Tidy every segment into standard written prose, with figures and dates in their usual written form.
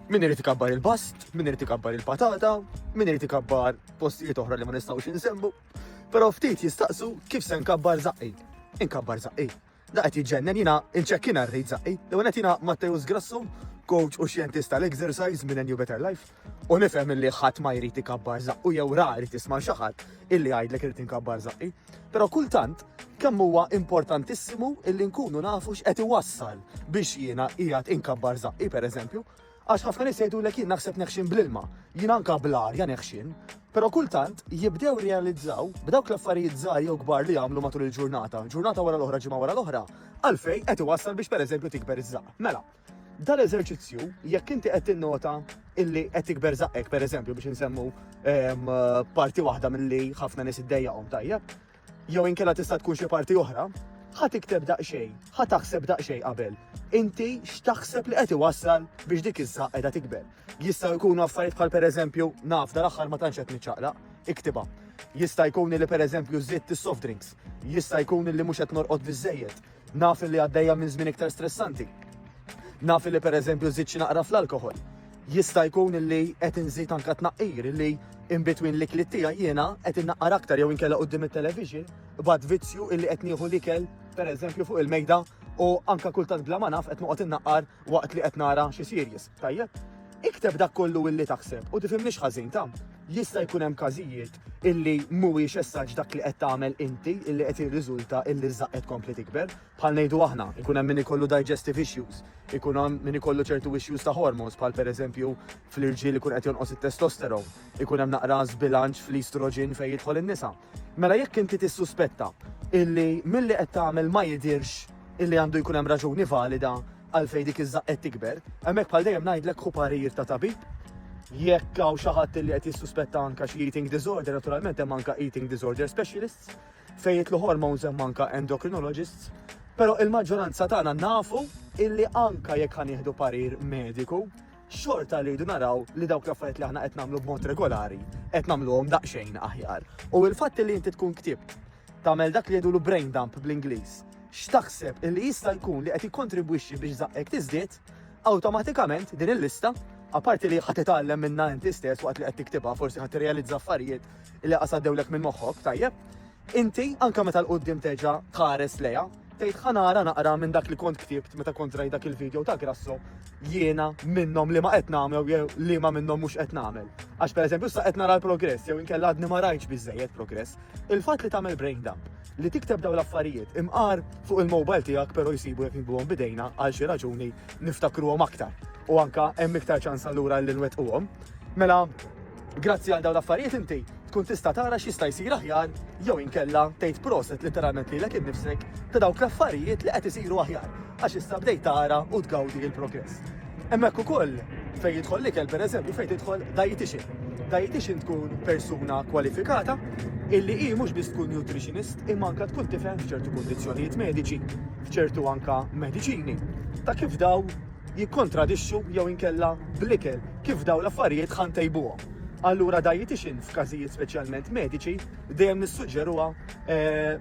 Min irid ikabbar il-bast, min irid ikabbar il-patata, min irid ikabbar postijiet oħra li ma nistgħux insemmu. Però ftit jistaqsu kif se nkabbar zaqqi. Inkabbar zaqqi. Da qed jiġġennen jiena inċekkina rrid zaqqi. L-ewwel jiena Matteus Grasso, coach u xjentist tal-exercise minn New Better Life. U nifhem illi ħadd ma jrid ikabbar zaqqu jew ra jrid isma' xi ħadd illi jgħidlek irid inkabbar zaqqi. Però kultant kemm huwa importantissimu illi nkunu nafu x'qed iwassal biex jiena qiegħed inkabbar zaqqi pereżempju. Għax ħafna nies jgħidulek jien naħseb neħxin bl-ilma, jien anka bl-arja neħxin, però kultant jibdew realizzaw b'dawk l-affarijiet żgħar jew kbar li jagħmlu matul il-ġurnata, ġurnata wara l-oħra ġimgħa wara l-oħra, għalfejn qed iwassal biex pereżempju tikber iż-żaq. Mela, dal-eżerċizzju jekk inti qed tinnota illi qed tikber żaqek pereżempju biex insemmu parti waħda milli ħafna nies iddejjaqhom tajjeb, jew inkella tista' tkun xi parti oħra, ħatikteb daqsxejn, ħataħseb daqsxejn qabel. Inti x'taħseb li qed iwassal biex dik iż-żaq qiegħda tikber. Jista' jkunu affarijiet bħal pereżempju naf dal-aħħar ma tantx qed niċċaqlaq, iktibha. Jista' jkun li pereżempju żidt is-soft drinks, jista' jkun li mhux qed norqod biżżejjed, naf li għaddejja minn żmien iktar stressanti. Naf li pereżempju żidt xi naqra fl-alkoħol. Jista' jkun li qed inżid anke tnaqqir li in between l-ikli tiegħi jiena qed innaqqar aktar jew inkella quddiem it-television b'għad vizzju illi qed nieħu l-ikel pereżempju fuq il-mejda u anka kultant bla ma naf qed noqgħod innaqqar waqt li qed nara xi series. Tajjeb? Ikteb dak kollu illi taħseb u tifhimniex ħażin ta' jista' jkun hemm każijiet illi mhuwiex essaġġ dak li qed tagħmel inti illi qed jirriżulta illi żaq qed kompli tikber. Bħal ngħidu aħna, ikun hemm min ikollu digestive issues, ikun hemm min ikollu ċertu issues ta' hormones bħal pereżempju fl-irġiel ikun qed jonqos it-testosteron, ikun hemm naqra żbilanċ fl-estrogen fejn jidħol in-nisa. Mela jekk inti tissuspetta illi milli qed tagħmel ma jidirx illi għandu jkun hemm raġuni valida għalfejn dik iż-żaq qed tikber, hemmhekk bħal dejjem ngħidlek ħu parir ta' tabib. Jekk hawn xi ħadd li qed jissuspetta anke xi eating disorder, naturalment hemm anke eating disorder specialists fejn jitlu hormones hemm anke endocrinologists, però il-maġġoranza tagħna nafu illi anke jekk ħanieħdu parir mediku, xorta li jridu naraw li dawk l-affarijiet li aħna qed nagħmlu b'mod regolari qed nagħmluhom daqsxejn aħjar. U l-fatt li inti tkun ktibt tagħmel dak li jgħidulu brain dump bl-Ingliż, x'taħseb illi jista' jkun li qed jikkontribwixxi biex żaqek tiżdied, awtomatikament din il-lista apparti li ħadd titgħallem minnha inti stess waqt li qed tiktibha, forsi ħadd tirrealizza affarijiet li qasadewlek minn moħħok, tajjeb. Inti anke meta l-qudiem teġa' tħares lejha, tgħid ħanara naqra minn dak li kont ktibt meta kont rajt dak il-video ta' Grasso jiena minnhom li ma qed nagħmel jew li ma minnhom mhux qed nagħmel. Għax pereżempju issa qed nara l-progress jew inkella għadni ma rajtx biżżejjed progress. Il-fatt li tagħmel brain dump, li tikteb dawn l-affarijiet imqar fuq il-mobile tiegħek però jsibu jekk nbuhom bidejna għal xi raġuni niftakruhom aktar. U anka hemm iktar ċans allura li nwettquhom. Mela, grazzi għal dawn l-affarijiet inti tkun tista' tara x'jista' jsir aħjar jew inkella tgħid proset literalment lilek innifsek ta' dawk l-affarijiet li qed isiru aħjar għax issa bdejt tara u tgawdi l-progress. Hemmhekk ukoll fejn jidħol l-ikel pereżempju fejn tidħol dietitian. Dietitian tkun persuna kwalifikata illi hi mhux biss tkun nutritionist imma anke tkun tifhem f'ċertu kundizzjonijiet mediċi, f'ċertu anke mediċini ta' kif daw jikkontradixxu jew inkella bl-ikel kif daw l-affarijiet ħantejbuhom. Allura dietitian f'każijiet speċjalment mediċi dejjem nissuġġeruha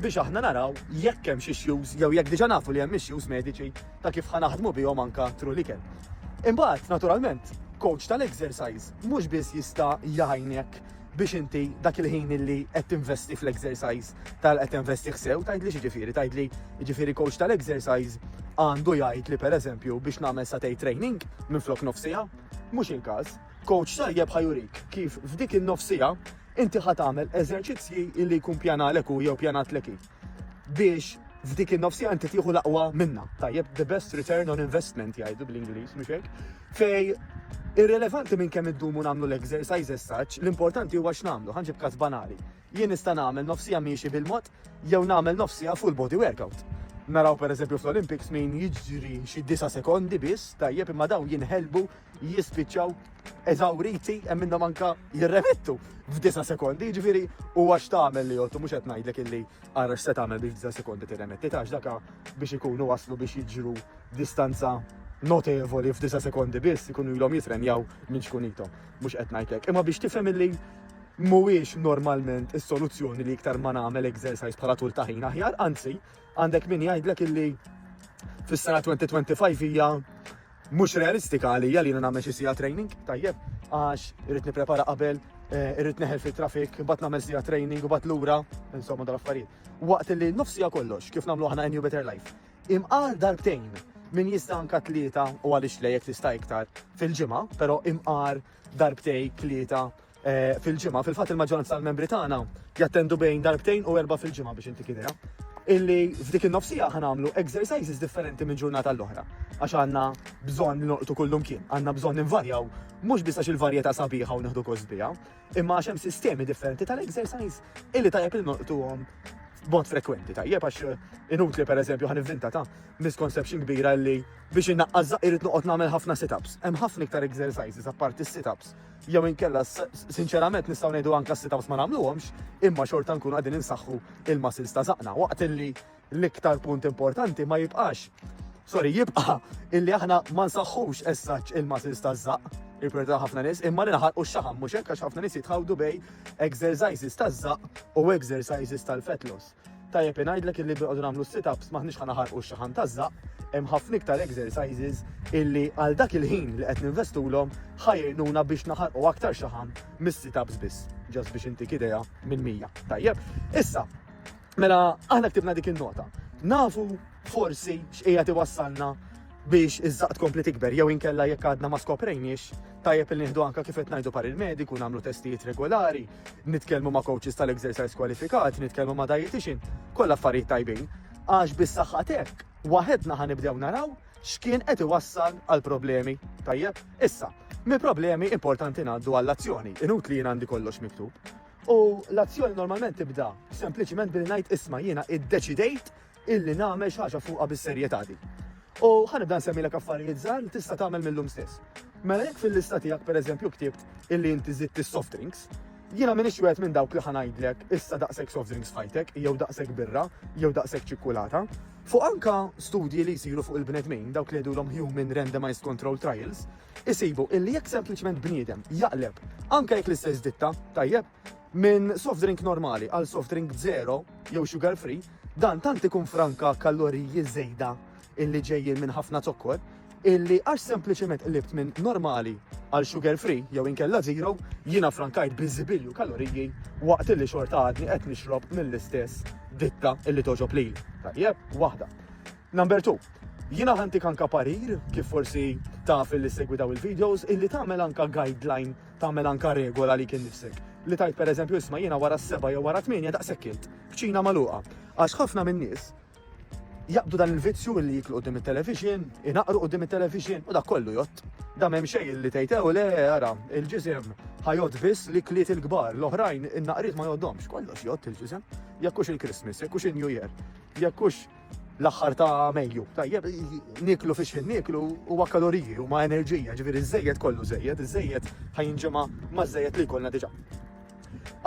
biex aħna naraw jekk hemm xi issues jew jekk diġà nafu li hemm issues mediċi ta' kif ħanaħdmu bihom anke tru l-ikel. Imbagħad naturalment coach tal-exercise mhux biss jista' jgħinek biex inti dak il-ħin illi qed tinvesti fl-exercise qed tinvesti ħsew tgħidli x'jiġifieri, tgħidli jiġifieri coach tal-exercise għandu jgħid li pereżempju biex nagħmel satej training minflok nofsija, mhux il-każ. Coach tajjeb ħajurik kif f'dik in-nofsija inti ħad tagħmel eżerċizzji illi jkun pjanalek u jew pjanatlek biex f'dik in-nofsija inti tieħu l-aqwa minnha. Tajjeb the best return on investment jgħidu bl-Ingliż mhux hekk. Fej irrelevanti minn kemm iddumu nagħmlu l-exercise as such, l-importanti huwa x'nagħmlu, ħanġib każ banali. Jien nista' nagħmel nofsija miexi bil-mod jew nagħmel nofsija full body workout. Naraw pereżempju fl-Olympics min jiġri xi 9 sekondi biss, tajjeb imma dawn jinħelbu jispiċċaw eżawriti hemm minnhom anke jirremettu f'9 sekondi, jiġifieri huwa x'tagħmel li jottu mhux qed ngħidlek illi ara x'se tagħmel biex 9 sekondi tirremetti tax daka biex ikunu waslu biex jiġru distanza notevoli f'9 sekondi biss ikunu ilhom jitrenjaw minn xkunitom, mhux qed ngħidlek. Imma biex tifhem illi mhuwiex normalment is-soluzzjoni li iktar ma nagħmel exercise bħala tul ta' ħin aħjar, anzi għandek min jgħidlek illi fis-sena 2025 hija mhux realistika għalija li nagħmel xi sija training, tajjeb, għax irid nipprepara qabel, irrid neħel fit-traffic, mbagħad nagħmel sija training u mbagħad lura, insomma dal-affarijiet. Waqt li nofsija kollox kif nagħmlu aħna New Better Life. Imqar darbtejn min jista' anka tlieta u għaliex lejek tista' iktar fil-ġimgħa, però imqar darbtej tlieta fil-ġimgħa. Fil-fatt il-maġġoranza tal-membri tagħna jattendu bejn darbtejn u 4 fil-ġimgħa biex inti kidea. Illi f'dik il-nofsija ħanamlu exercises differenti minn ġurnata l-oħra. Għax għandna bżonn nolqtu kullum kien, għandna bżonn ninvarjaw, mhux biss għax il-varjetà sabiħa u neħdu kosbija, imma għax hemm sistemi differenti tal-exercise illi tajjeb il nolqtuhom b'mod frekwenti, tajjeb għax inutli pereżempju ħanivvinta ta' misconception kbira li biex innaqqas irid noqgħod nagħmel ħafna sit-ups. Hemm ħafna iktar exercises apparti s-sit-ups. Jew inkella sinċerament nistgħu ngħidu anke s-sit-ups ma nagħmluhomx, imma xorta nkunu qegħdin insaħħu il-muscles ta' żaqna waqt illi l-iktar punt importanti ma jibqax. Jibqa' illi aħna ma nsaħħux essaċ il-muscles ta' żaq, jirperta ħafna nies, imma li naħarqu x-xaħam mhux hekk għax ħafna nies jitħawdu bej exercises ta' żaq u exercises tal-fat loss. Tajjeb ngħidlek illi bieqgħodu nagħmlu sit-ups maħniex ħanaħarqu x-xaħam ta' żaq, hemm ħafna iktar exercises illi għal dak il-ħin li qed ninvestulhom ħajrnuna biex naħarqu aktar xaħam mis-sit-ups biss, ġast biex inti kidea minn 100. Tajjeb, issa, mela aħna ktibna dik in-nota. Nafu forsi x'qiegħed iwassalna biex iż-żaq tkompli tikber jew inkella jekk għadna ma skoprejniex, tajjeb li nieħdu anke kif qed ngħidu par il-mediku nagħmlu testijiet regolari, nitkellmu ma' coaches tal-exercise kwalifikati, nitkellmu ma' dietitian, kollha affarijiet tajbin, għax bis-saħħa hekk waħedna ħanibdew naraw x'kien qed iwassal għal problemi. Tajjeb, issa, mi problemi importanti ngħaddu għall-azzjoni, inutli jien għandi kollox miktub. U l-azzjoni normalment tibda sempliċiment billi ngħid isma' jiena iddeċidejt illi nagħmel xi ħaġa fuqha bis-serjetà di. U ħanibda nsemmilek affarijiet żgħar tista' tagħmel mill-lum stess. Mela jekk fil-lista tiegħek pereżempju ktibt illi inti żidt is-soft drinks, jiena m'iniex wieħed minn dawk li ħanajdlek issa daqshekk soft drinks fajtek, jew daqshekk birra, jew daqshekk ċikkulata. Fuq anka studji li jsiru fuq il-bnedmin, dawk li jgħidulhom Human Randomized Control Trials, isibu illi jekk sempliċement bniedem jaqleb anke jekk l-istess ditta, tajjeb, minn soft drink normali għal soft drink zero jew sugar free, dan tant ikun franka kaloriji żejda illi ġejjin minn ħafna zokkor, illi għax sempliċement qlibt minn normali għal sugar free jew inkella zero, jiena frankajt biżibilju kaloriji waqt illi xorta għadni qed nixrob mill-istess ditta illi toġob lili. Tajjeb, waħda. Number 2. Jiena ħantik anka parir, kif forsi taf illi segwi daw il-videos, illi tagħmel anka guideline, tagħmel anka regola li kien nifsek. Li tajt pereżempju isma' jiena wara s-7 jew wara 8 daqshekk kilt, b'ċina magħluqa. Għax ħafna minn nies jaqbdu dan il-vizzju li jiklu qudiem it-television, inaqru qudiem it-television u dak kollu jott. Da m'hemm xejn li tgħid le ara, il-ġisem ħajot biss li kliet il-kbar, l-oħrajn in-naqriet ma jgħoddhomx, kollox jott il-ġisem. Jekkux il-Christmas, jekkux il-New Year, jekkux l-aħħar ta' Mejju. Tajjeb, niklu fix niklu huwa kaloriji u ma' enerġija, ġifieri iż-żejjed kollu żejjed, iż-żejjed ħajinġema ma' żejjed li jkollna diġà.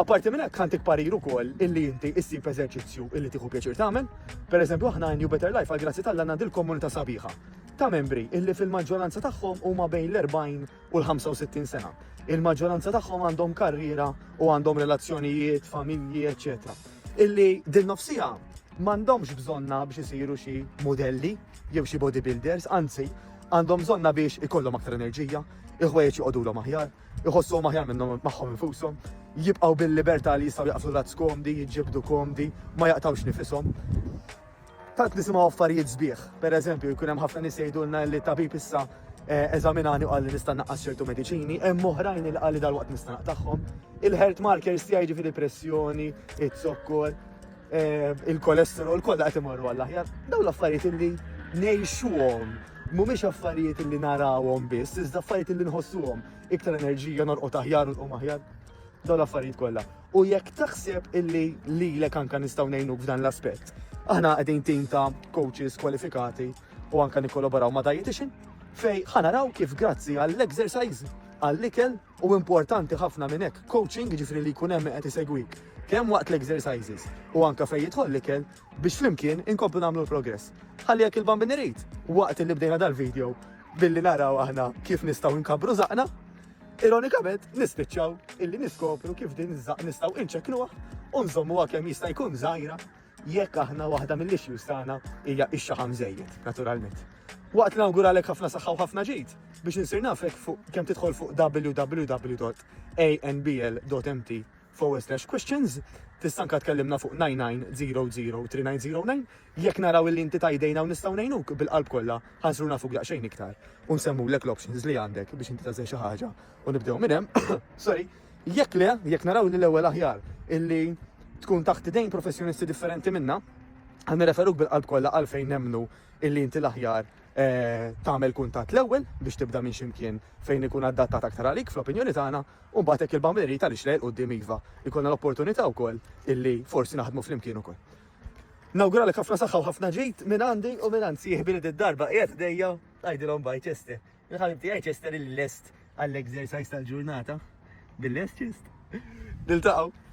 Apparti minn hekk ħantik parir ukoll illi inti issib eżerċizzju illi tieħu pjaċir tagħmel. Pereżempju aħna New Better Life għal grazzi tal għandna dil-komunità sabiħa ta' membri illi fil-maġġoranza tagħhom huma bejn l-40 u l-65 sena. Il-maġġoranza tagħhom għandhom karriera u għandhom relazzjonijiet, familji, eċetera. Illi din-nofsija m'għandhomx bżonna biex isiru xi modelli jew xi bodybuilders, anzi għandhom bżonna biex ikollhom aktar enerġija, il-ħwejjeġ joqogħdulhom aħjar, iħossuhom aħjar minnhom magħhom infushom, jibqgħu bil-libertà li jistgħu jaqflu razz komdi, jiġġiebdu komdi, ma jaqtawx nifishom. Tant nisimgħu affarijiet sbieħ, pereżempju jkun hemm ħafna nies jgħidulna li tabib issa eżaminani u qal li nista' naqqas ċertu mediċini, hemm oħrajn li qal li dalwaqt nista' naqtagħhom. Il-health markers tiegħi ġifieri pressjoni, it-zokkor, il-kolesterol, kollha qed imorru għall aħjar. Dawn l-affarijiet illi ngħixuhom, mhumiex affarijiet illi narawhom biss, iżda affarijiet illi nħossuhom. Iktar enerġija norqod aħjar u nqum aħjar. Dawn l-affarijiet kollha. U jekk taħseb illi lilek anke nistgħu ngħinuk f'dan l-aspett, aħna qegħdin tim ta' coaches kwalifikati u anke nikkolaboraw ma' dietitian fej ħanaraw kif grazzi għall-exercise, għall-ikel u importanti ħafna minn hekk coaching ġifri li jkun hemm qed isegwik kemm waqt l-exercises u anke fejn jidħol l-ikel biex flimkien inkomplu nagħmlu l-progress. Ħalli jekk il-bambin irid waqt li bdejna dal-video billi naraw aħna kif nistgħu nkabru żaqna, ironikament nispiċċaw illi niskopru kif din iż-żaq nistgħu inċekknuha u nżommuha kemm jista' jkun żgħira jekk aħna waħda mill-issues tagħna hija x-xaħam żejjed, naturalment. Waqt li nawguralek ħafna saħħa u ħafna ġid biex insir nafek fuq kemm tidħol fuq www.anbl.mt/questions tista' anke tkellimna fuq 99003909 jekk naraw illi inti tajdejna u nistgħu ngħinuk bil-qalb kollha ħansruna fuq daqsxejn iktar u nsemmulek l-options li għandek biex inti tażel xi ħaġa u nibdew minn hemm. Sorry, jekk naraw li l-ewwel aħjar illi tkun taħt idejn professjonisti differenti minna, għan referuk bil-qalb kollha għalfejn nemmnu illi inti l-aħjar tagħmel kuntatt l-ewwel biex tibda minn ximkien fejn ikun adattat aktar għalik fl-opinjoni tagħna u mbagħad hekk il-bamberi tal-ix lejl quddiem iva ikollna l-opportunità wkoll illi forsi naħdmu flimkien ukoll. Nawguralek ħafna saħħa u ħafna ġid minn għandi u minn għandi jieħbili d-darba qiegħed dejja ngħidilhom baj Chester. Il-ħabib tiegħi Chester il-lest għall-exercise tal-ġurnata. Bil-lest Chester. Niltaqgħu.